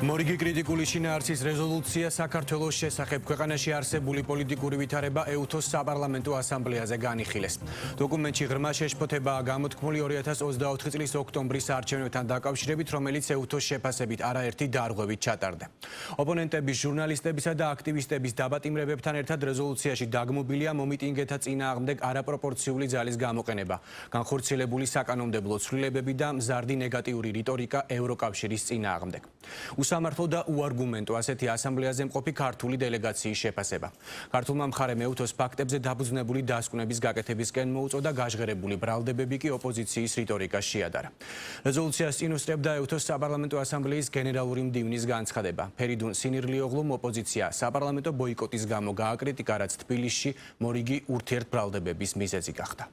მორიგი კრიტიკული შინაარსის რეზოლუცია საქართველოს შესახებ ქვეყანაში არსებული პოლიტიკური ვითარება EUTOS საპარლამენტო ასამბლეაზე განიხილეს. დოკუმენტში ღრმა შეშფოთებაა გამოთქმული 2024 წლის ოქტომბრის არჩევნებთან დაკავშირებით, რომელიც EUTOS შეფასებით არაერთი დარღვევით ჩატარდა. ოპონენტების, ჟურნალისტებისა და აქტივისტების დაბატიმრებებთან ერთად რეზოლუციაში დაგმობილია მომიტინგეთა წინააღმდეგ არაპროპორციული ძალის გამოყენება, განხორციელებული საკანონმდებლო ცვლილებები და მზარდი ნეგატიური რიტორიკა ევროკავშირის წინააღმდეგ. უსამართლო და უარგუმენტო ასეთი ასამბლეაზე მყოფი ქართული დელეგაციის შეფასება. ქართულმა მხარემ EUTOS ფაქტებზე დაფუძნებული დასკვნების გაკეთებისკენ მოუწოდა, გაჟღერებული ბრალდებები კი ოპოზიციის რიტორიკას შეადარა. რეზოლუციას წინ უსწრებდა EUTOS საპარლამენტო ასამბლეის გენერალური მდივნის განცხადება. ფერიდუნ სინირლიოღლუმ ოპოზიცია საპარლამენტო ბოიკოტის გამო გააკრიტიკა, რაც თბილისში მორიგი ურთიერთბრალდებების მიზეზი გახდა.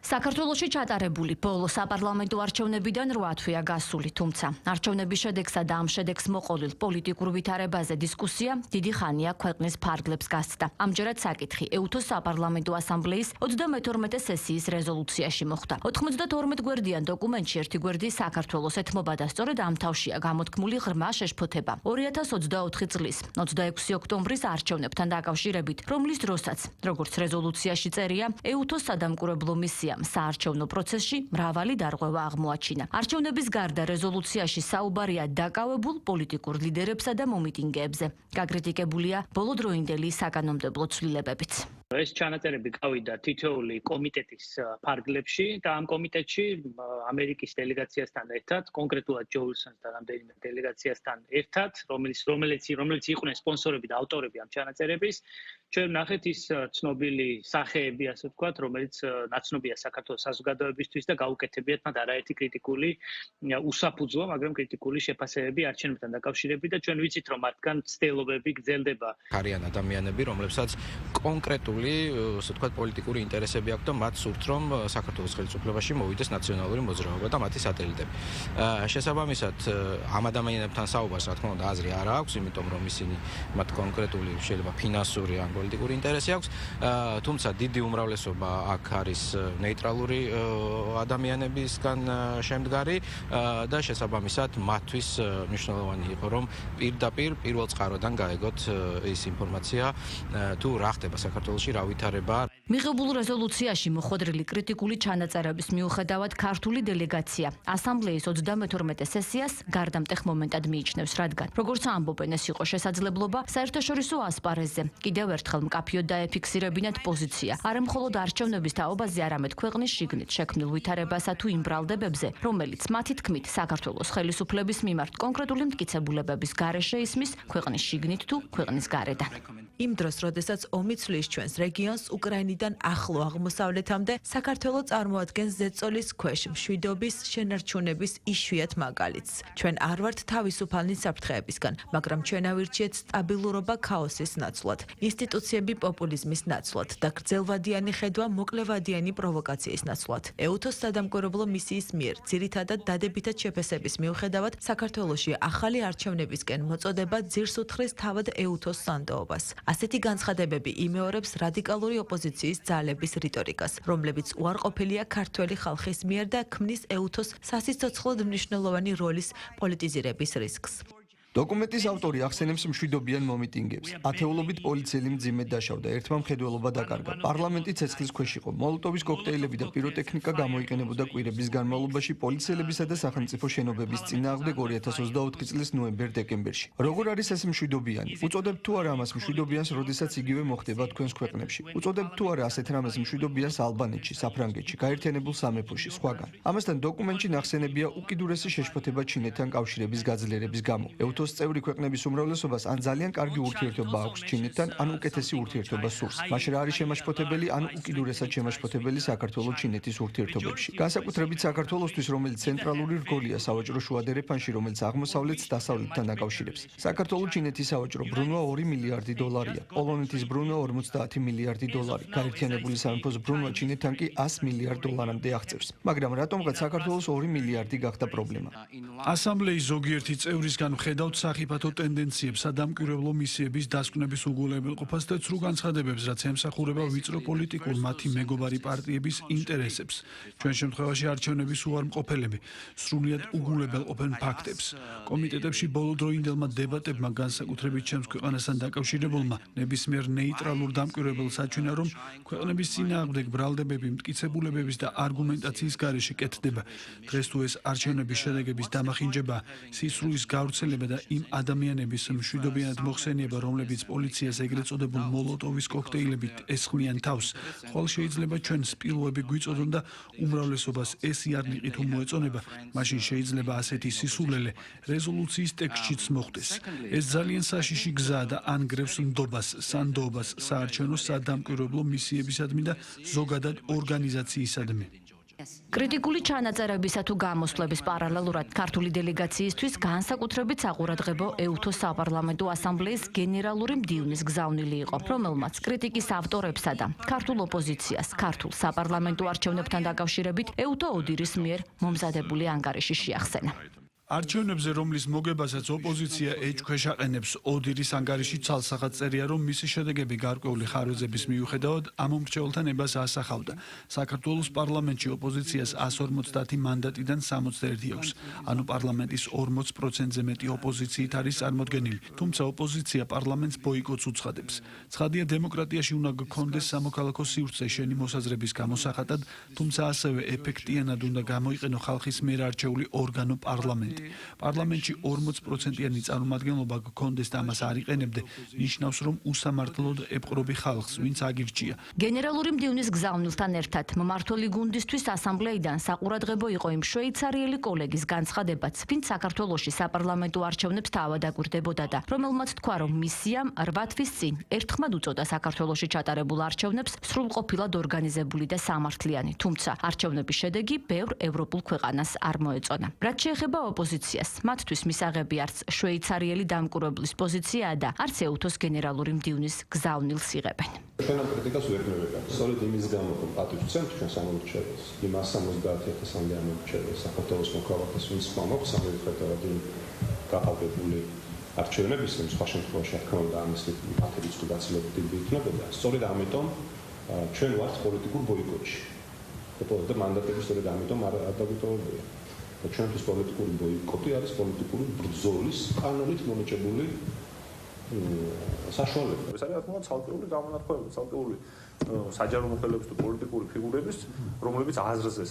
საქართველოში ჩატარებული ბოლო საპარლამენტო არჩევნებიდან 8 თვეა გასული, თუმცა არჩევნების შედეგსა და ამ შედეგს მოყოლილ პოლიტიკურ ვითარებაზე დისკუსია დიდი ხანია ქვეყნის ფარგლებს გასცდა. ამჯერად საკითხი EUTOS საპარლამენტო ასამბლეის 32 სესიის რეზოლუციაში მოხვდა. 92 გვერდიან დოკუმენტში ერთი გვერდი საქართველოს ეთმობა და სწორედ ამ თავშია გამოთქმული ღრმა შეშფოთება 2024 წლის 26 ოქტომბრის არჩევნებთან დაკავშირებით, რომლის დროსაც, როგორც რეზოლუციაში წერია, EUTOS სადამკვირვებლო მისია საარჩევნო პროცესში მრავალი დარღვევა აღმოაჩინა. არჩევნების გარდა რეზოლუციაში საუბარია დაკავებულ პოლიტიკურ ლიდერებსა და მომიტინგეებზე. გაკრიტიკებულია ბოლოდროინდელი საკანონმდებლო ცვლილებებიც. ეს ჩანაწერები გავიდა თითოეული კომიტეტის ფარგლებში და ამ კომიტეტში ამერიკის დელეგაციასთან ერთად, კონკრეტულად ჯო უილსონს და რამდენიმე დელეგაციასთან ერთად, რომელიც იყვნენ სპონსორები და ავტორები ამ ჩანაწერების, ჩვენ ვნახეთ ის ცნობილი სახეები, ასე ვთქვათ, რომელიც ნაცნობია საქართველოს საზოგადოებისთვის და გაუკეთებიათ მათ არაერთი კრიტიკული უსაფუძვლო, მაგრამ კრიტიკული შეფასებები არჩევნებთან დაკავშირებით და ჩვენ ვიცით, რომ მათგან ცდილობები გრძელდება. არიან ადამიანები, რომლებსაც კონკრეტული ასე ვთქვათ პოლიტიკური ინტერესები აქვს და მათ სურთ, რომ საქართველოს ხელისუფლებაში მოვიდეს ნაციონალური მოძრაობა და მათი სატელიტები. შესაბამისად, ამ ადამიანებთან საუბარს, რა თქმა უნდა, აზრი არ აქვს, იმიტომ რომ ისინი მათ კონკრეტული შეიძლება ფინანსური ან პოლიტიკური ინტერესი აქვს, თუმცა დიდი უმრავლესობა აქ არის ნეიტრალური ადამიანებისგან შემდგარი და შესაბამისად მათთვის მნიშვნელოვანი იყო, რომ პირდაპირ პირველ წყაროდან გაეგოთ ის ინფორმაცია, თუ რა ხდება საქართველოში, რა ვითარება. მიღებულ რეზოლუციაში მოხვედრილი კრიტიკული ჩანაწერების მიუხედავად ქართული დელეგაცია ასამბლეის 32 სესიას გარდამტეხ მომენტად მიიჩნევს, რადგან როგორც ამბობენ, ეს იყო შესაძლებლობა საერთაშორისო ასპარეზზე კიდევ ერთხელ მკაფიოდ დაეფიქსირებინათ პოზიცია არა მხოლოდ არჩევნების თაობაზე, არამედ ქვეყნის შიგნით შექმნილ ვითარებასა თუ იმ ბრალდებებზე, რომელიც მათი თქმით საქართველოს ხელისუფლების მიმართ კონკრეტული მტკიცებულებების გარეშე ისმის ქვეყნის შიგნით თუ ქვეყნის გარედან. იმ დროს, როდესაც ომი ცვლის ჩვენს რეგიონს უკრაინიდან ახლო აღმოსავლეთამდე, საქართველო წარმოადგენს ზეწოლის ქვეშ მშვიდობის, შენარჩუნების იშვიათ მაგალითს. ჩვენ არ ვართ თავისუფალნი საფრთხეებისგან, მაგრამ ჩვენ ავირჩიეთ სტაბილურობა ქაოსის ნაცვლად, ინსტიტუციები პოპულიზმის ნაცვლად და გრძელვადიანი ხედვა მოკლევადიანი პროვოკაციის ნაცვლად. EUTOS სადამკვირვებლო მისიის მიერ ძირითადად დადებითად შეფასების მიუხედავად, საქართველოში ახალი არჩევნებისკენ მოწოდება ძირს უთხრეს თავად EUTOS სანდოობას. ასეთი განცხადებები იმეორებს რადიკალური ოპოზიციის ძალების რიტორიკას, რომლებიც უარყოფილია ქართველი ხალხის მიერ და ქმნის EUTOS სასიცოცხლოდ მნიშვნელოვანი როლის პოლიტიზირების რისკს. დოკუმენტის ავტორი ახსენებს მშვიდობიან მომიტინგებს. ათეულობით პოლიციელი მძიმედ დაშავდა, ერთმა მხედველობა დაკარგა. პარლამენტი ცეცხლის ქვეშ იყო. მოლოტოვის კოქტეილები და პიროტექნიკა გამოიყენებოდა კვირების განმავლობაში პოლიციელებისა და სახელმწიფო შენობების წინააღმდეგ 2024 წლის ნოემბერ-დეკემბერში. როგორ არის ეს მშვიდობიანი? უწოდებთ თუ არა ამას მშვიდობიანს, როდესაც იგივე მოხდება თქვენს ქვეყნებში? უწოდებთ თუ არა ასეთ რამეს მშვიდობიანს ალბანეთში, საფრანგეთში, გაერთიანებულ სამეფოში, სხვაგან? ამასთან დოკუმენტში ნახსენებია უკიდურესი შეშფოთება ჩინეთთან კავშირების გაძლიერების გამო. EUTOS წევრი ქვეყნების უმრავლესობას ან ძალიან კარგი ურთიერთობა აქვს ჩინეთთან, ან უკეთესი ურთიერთობა სურს. მაშინ რა არის შემაშფოთებელი, ან უკიდურესად შემაშფოთებელი საქართველო-ჩინეთის ურთიერთობებში. განსაკუთრებით საქართველოსთვის, რომელიც ცენტრალური რგოლია სავაჭრო შუადერეფანში, რომელიც აღმოსავლეთს დასავლეთთან აკავშირებს. საქართველო-ჩინეთის სავაჭრო ბრუნვა 2 მილიარდი დოლარია, პოლონეთის ბრუნვა 50 მილიარდი დოლარი, გაერთიანებული სამეფოს ბრუნვა ჩინეთთან კი 100 მილიარდ დოლარამდე აღწევს. მაგრამ რატომღაც საქართველოს 2 მილიარდი გახდა პრობლემა? ასამბლეის ზოგიერთი წევრისგან ვხედავთ, სახიფათო ტენდენციებს, სადამკვირვებლო მისიების დასკვნების უგულებელყოფას და ცრუ განცხადებებს, რაც ემსახურება ვიწრო პოლიტიკურ მათი მეგობარი პარტიების ინტერესებს. ჩვენ შემთხვევაში არჩევნების უარმყოფელები სრულიად უგულებელყოფენ ფაქტებს. კომიტეტებში ბოლოდროინდელმა დებატებმა განსაკუთრებით ჩემს ქვეყანასთან დაკავშირებულმა ნებისმიერ ნეიტრალურ დამკვირვებელს აჩვენა, რომ ქვეყნების წინააღმდეგ ბრალდებები მტკიცებულებების და არგუმენტაციის გარეშე კეთდება. დღეს თუ ეს არჩევნების შედეგების დამახინჯება, სისრულის გავრცელება და იმ ადამიანების მშვიდობიანად მოხსენება, რომლებიც პოლიციას ეგრეთ წოდებულ მოლოტოვის კოქტეილებით ესხმიან თავს, ხოლ შეიძლება ჩვენ სპილოები გვიწოდონ და უმრავლესობას ეს იარლიყი თუ მოეწონება, მაშინ შეიძლება ასეთი სისულელე რეზოლუციის ტექსტშიც მოხდეს. ეს ძალიან საშიში გზაა და ანგრევს ნდობას, სანდოობას საარჩევნო სადამკვირვებლო მისიებისადმი და ზოგადად ორგანიზაციისადმი. კრიტიკული ჩანაწერებისა თუ გამოსვლების პარალელურად ქართული დელეგაციისთვის განსაკუთრებით საყურადღებო ეუთოს საპარლამენტო ასამბლეის გენერალური მდივნის გზავნილი იყო, რომელმაც კრიტიკის ავტორებსა და ქართულ ოპოზიციას ქართულ საპარლამენტო არჩევნებთან დაკავშირებით ეუთო ოდირის მიერ მომზადებული ანგარიში შეახსენა. არჩევნებზე, რომლის მოგებასაც ოპოზიცია ეჭქვეშ აყენებს, ოდირის ანგარიში ცალსახად წერია, რომ მისი შედეგები გარკვეული ხარვეზების მიუხედავად ამ მომრჩეველთა ნებას ასახავდა. საქართველოს პარლამენტში ოპოზიციას 150 მანდატიდან 61 აქვს, ანუ პარლამენტის 40%-ზე მეტი ოპოზიციით არის წარმოდგენილი. თუმცა ოპოზიცია პარლამენტს ბოიკოტს უცხადებს. ცხადია, დემოკრატიაში უნდა გქონდეს სამოქალაქო სივრცე შენი მოსაზრების გამოსახატად, თუმცა ასევე ეფექტიანად უნდა გამოიყენო ხალხის მიერ არჩეული ორგანო პარლამენტი. პარლამენტში 40%-იანი წარმომადგენლობა გქონდეს და ამას არ იყენებდე, ნიშნავს, რომ უსამართლოდ ეპყრობი ხალხს, ვინც აგირჩია. გენერალური მდივნის გზავნილთან ერთად მმართველი გუნდისთვის ასამბლეიდან საყურადღებო იყო იმ შვეიცარიელი კოლეგის განცხადებაც, ვინც საქართველოში საპარლამენტო არჩევნებს თავადაგვირდებოდა და რომელმაც თქვა, რომ მისიამ 8 თვის წინ ერთხმად უწოდა საქართველოში ჩატარებულ არჩევნებს სრულყოფილად ორგანიზებული და სამართლიანი, თუმცა არჩევნების შედეგი ბევრ ევროპულ ქვეყანას არ მოეწონა. რაც შეეხება ოპოზიციას, მათთვის მისაღები არც შვეიცარიელი დამკვირვებლის პოზიციაა და არც ეუთოს გენერალური მდივნის გზავნილს იღებენ. ჩვენ ამ კრიტიკას ვერ მივიღებთ. სწორედ იმის გამო, რომ პატივს ვცემთ ჩვენ სამომრჩეველს, იმ 170,000-მდე ამომრჩეველს საქართველოს მოქალაქეს, ვინც მოაქვს სამომრჩეველად გაყალბებული არჩევნების, იმ სხვა შემთხვევაში რა თქმა უნდა ამის პატივი თუ გაცილებით იქნებოდა. სწორედ ამიტომ ჩვენ ვართ პოლიტიკურ ბოიკოტში. და მანდატები სწორედ ამიტომ არ დაგვიტოვებია. ჩვენთვის პოლიტიკური ბოიკოტი არის პოლიტიკური ბრძოლის კანონით მონიჭებული საშუალება. ეს არის რა თქმა უნდა ცალკეული გამონათქვამები, ცალკეული საჯარო მოხელეობის თუ პოლიტიკური ფიგურების, რომლებიც აზრზე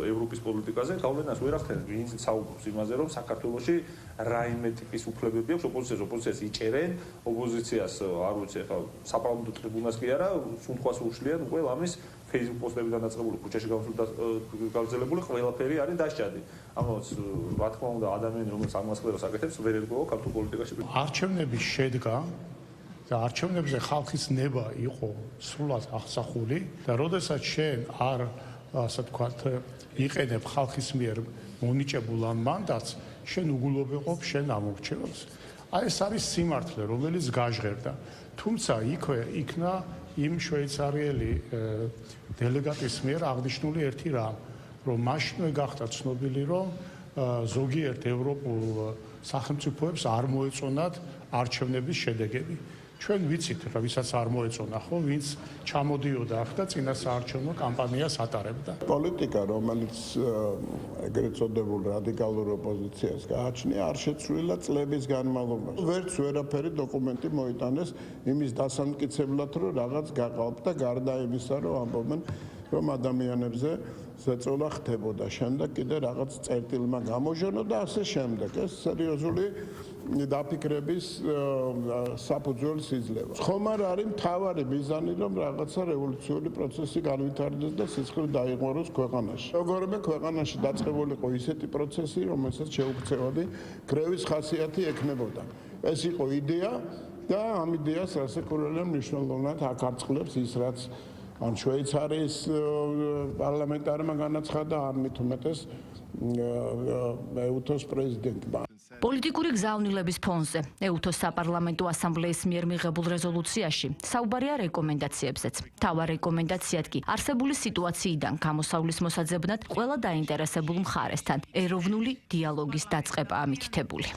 ევროპის პოლიტიკაზე გავლენას ვერ ახდენენ. ვინც საუბრობს იმაზე, რომ საქართველოში რაიმე ტიპის უფლებები აქვს ოპოზიციას იჭერენ, ოპოზიციას არ ვიცი, ხა საპარლამენტო ტრიბუნას კი არა, სუნთქვას უშლიან უკვე ამის Facebook პოსტებიდან დაწყებული, ქუჩაში გავზელებული ყველაფერი არის დასჭადი. ამას რა თქმა უნდა ადამიანი რომელიც ამასხლებას აკეთებს, ვერ ერგოა ქართულ პოლიტიკაში. არჩევნების შედგა და არჩევნებზე ხალხის ნება იყო სრულად აღსახული და როდესაც შენ არ ასე ვთქვათ იყენებ ხალხის მიერ მონიჭებულ ამ მანდატს, შენ უგულობელყოფ შენ ამორჩეველს. აი ეს არის სიმართლე, რომელიც გაჟღერდა. თუმცა იქვე იქნა იმ შვეიცარიელი დელეგატის მიერ აღნიშნული ერთი რამ, რომ მაშინვე გახდა ცნობილი, რომ ზოგიერთ ევროპულ სახელმწიფოებს არ მოეწონათ არჩევნების შედეგები. ჩვენ ვიცით, რა ვისაც არ მოეწონა, ხო, ვინც ჩამოდიოდა აქ და წინა საარჩევნო კამპანიას ატარებდა. პოლიტიკა, რომელიც ეგრეთ წოდებულ რადიკალურ ოპოზიციას გააჩნია, არ შეცვლილა წლების განმავლობაში. ვერც ვერაფერი დოკუმენტი მოიტანეს იმის დასამტკიცებლად, რომ რაღაც გაყალბდა, გარდა იმისა, რომ ამბობენ, რომ ადამიანებზე ზეწოლა ხდებოდა. შემდეგ კიდე რაღაც წერტილმა გამოჟონო და ასე შემდეგ. ეს სერიოზული დაფიქრების საფუძველს იძლევა. ხომ არ არის მთავარი მიზანი, რომ რაღაცა რევოლუციური პროცესი განვითარდეს და სიცხე დაიღოროს ქვეყანაში. როგორიმე ქვეყანაში დაწყებულიყო ისეთი პროცესი, რომელსაც შეუქცევადი გრევის ხასიათი ექნებოდა. ეს იყო იდეა და ამ იდეას რასაკურველია მნიშვნელოვნად აკარწყლებს ის, რაც ან შვეიცარიის პარლამენტარმა განაცხადა, ან მით უმეტეს ეუთოს პრეზიდენტმა. პოლიტიკური გზავნილების ფონზე ეუთოს საპარლამენტო ასამბლეის მიერ მიღებულ რეზოლუციაში საუბარია რეკომენდაციებზეც. თავარ რეკომენდაციად კი არსებული სიტუაციიდან გამოსავლის მოსაძებნად ყველა დაინტერესებულ მხარესთან ეროვნული დიალოგის დაწყება ამითითებული.